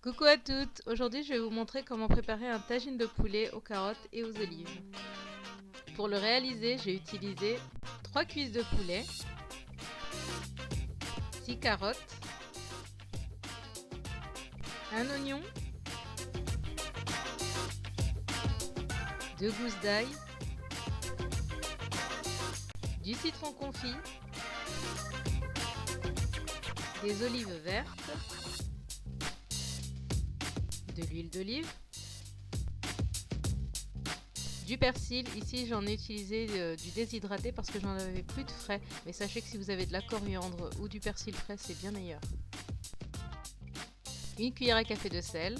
Coucou à toutes, aujourd'hui je vais vous montrer comment préparer un tagine de poulet aux carottes et aux olives. Pour le réaliser, j'ai utilisé 3 cuisses de poulet, 6 carottes, un oignon, 2 gousses d'ail, du citron confit, des olives vertes, de l'huile d'olive, du persil. Ici j'en ai utilisé du déshydraté parce que j'en avais plus de frais, mais sachez que si vous avez de la coriandre ou du persil frais, c'est bien meilleur. Une cuillère à café de sel,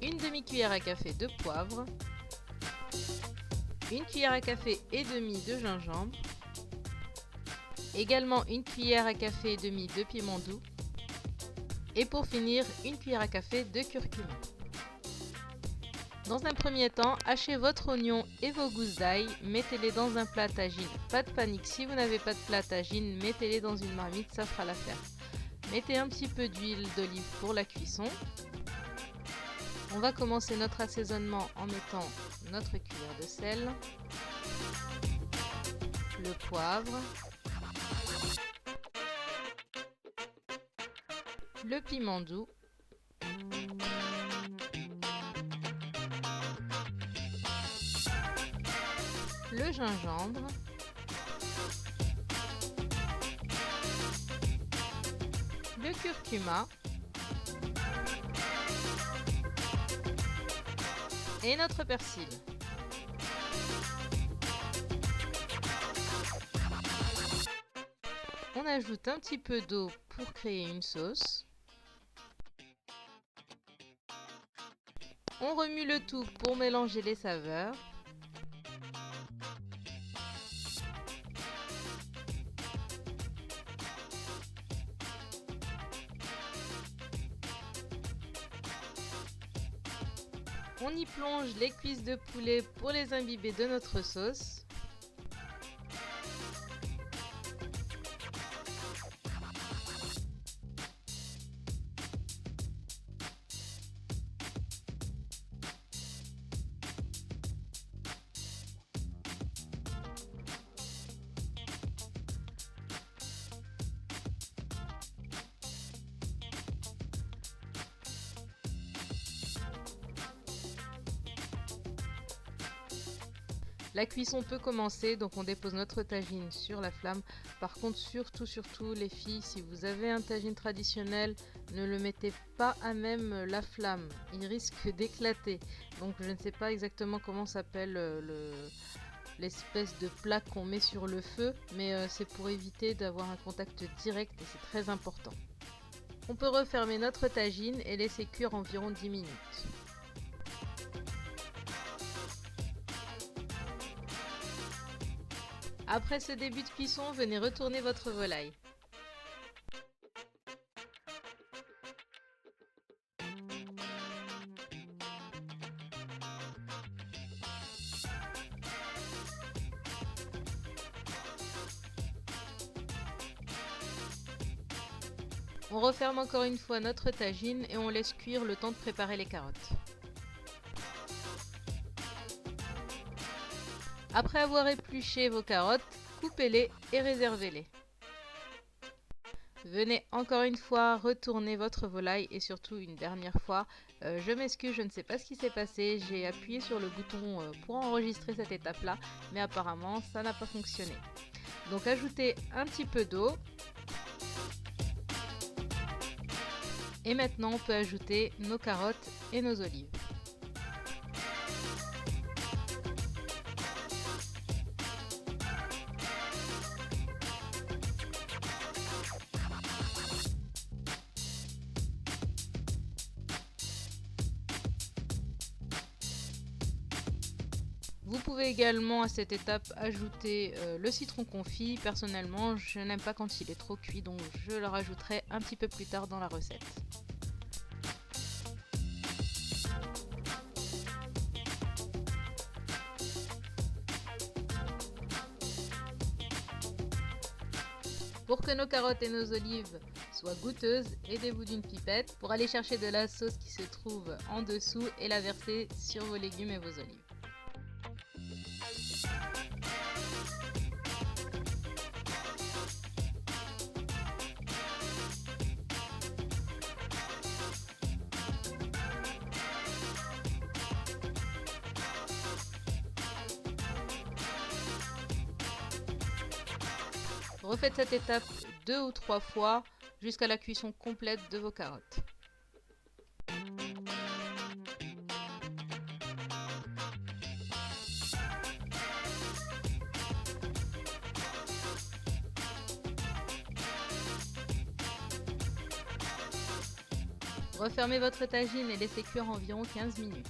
une demi-cuillère à café de poivre, une cuillère à café et demi de gingembre, également une cuillère à café et demi de piment doux, et pour finir, une cuillère à café de curcuma. Dans un premier temps, hachez votre oignon et vos gousses d'ail, mettez-les dans un plat à tagine. Pas de panique, si vous n'avez pas de plat à tagine, mettez-les dans une marmite, ça fera l'affaire. Mettez un petit peu d'huile d'olive pour la cuisson. On va commencer notre assaisonnement en mettant notre cuillère de sel, le poivre, le piment doux, le gingembre, le curcuma et notre persil. On ajoute un petit peu d'eau pour créer une sauce. On remue le tout pour mélanger les saveurs. On y plonge les cuisses de poulet pour les imbiber de notre sauce. La cuisson peut commencer, donc on dépose notre tagine sur la flamme. Par contre, surtout les filles, si vous avez un tagine traditionnel, ne le mettez pas à même la flamme, il risque d'éclater. Donc je ne sais pas exactement comment s'appelle l'espèce de plat qu'on met sur le feu, mais c'est pour éviter d'avoir un contact direct et c'est très important. On peut refermer notre tagine et laisser cuire environ 10 minutes. Après ce début de cuisson, venez retourner votre volaille. On referme encore une fois notre tagine et on laisse cuire le temps de préparer les carottes. Après avoir épluché vos carottes, coupez-les et réservez-les. Venez encore une fois retourner votre volaille et surtout une dernière fois, je m'excuse, je ne sais pas ce qui s'est passé, j'ai appuyé sur le bouton pour enregistrer cette étape-là, mais apparemment ça n'a pas fonctionné. Donc ajoutez un petit peu d'eau. Et maintenant on peut ajouter nos carottes et nos olives. Vous pouvez également à cette étape ajouter le citron confit. Personnellement, je n'aime pas quand il est trop cuit, donc je le rajouterai un petit peu plus tard dans la recette. Pour que nos carottes et nos olives soit goûteuse, aidez-vous d'une pipette pour aller chercher de la sauce qui se trouve en dessous et la verser sur vos légumes et vos olives. Refaites cette étape 2 ou 3 fois jusqu'à la cuisson complète de vos carottes. Refermez votre tagine et laissez cuire environ 15 minutes.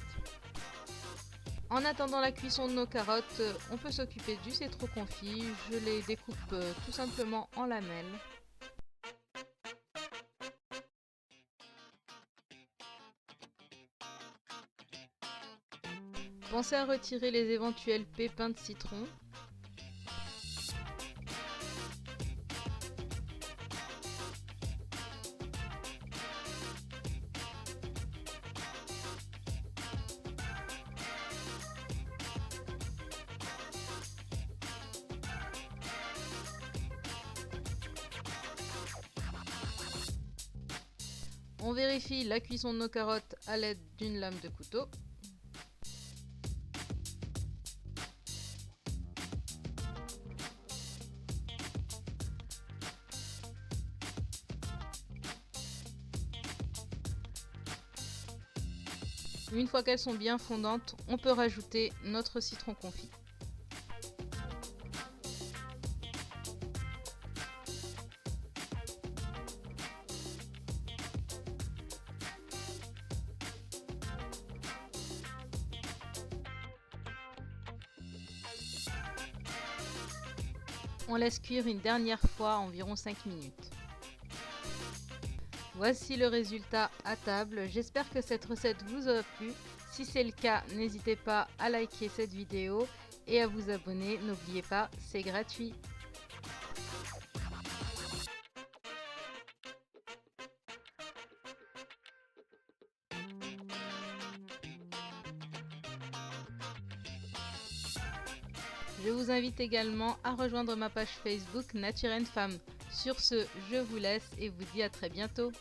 En attendant la cuisson de nos carottes, on peut s'occuper du citron confit. Je les découpe tout simplement en lamelles. Pensez à retirer les éventuels pépins de citron. On vérifie la cuisson de nos carottes à l'aide d'une lame de couteau. Une fois qu'elles sont bien fondantes, on peut rajouter notre citron confit. On laisse cuire une dernière fois environ 5 minutes. Voici le résultat à table. J'espère que cette recette vous aura plu. Si c'est le cas, n'hésitez pas à liker cette vidéo et à vous abonner. N'oubliez pas, c'est gratuit. Je vous invite également à rejoindre ma page Facebook Nature & Femme. Sur ce, je vous laisse et vous dis à très bientôt.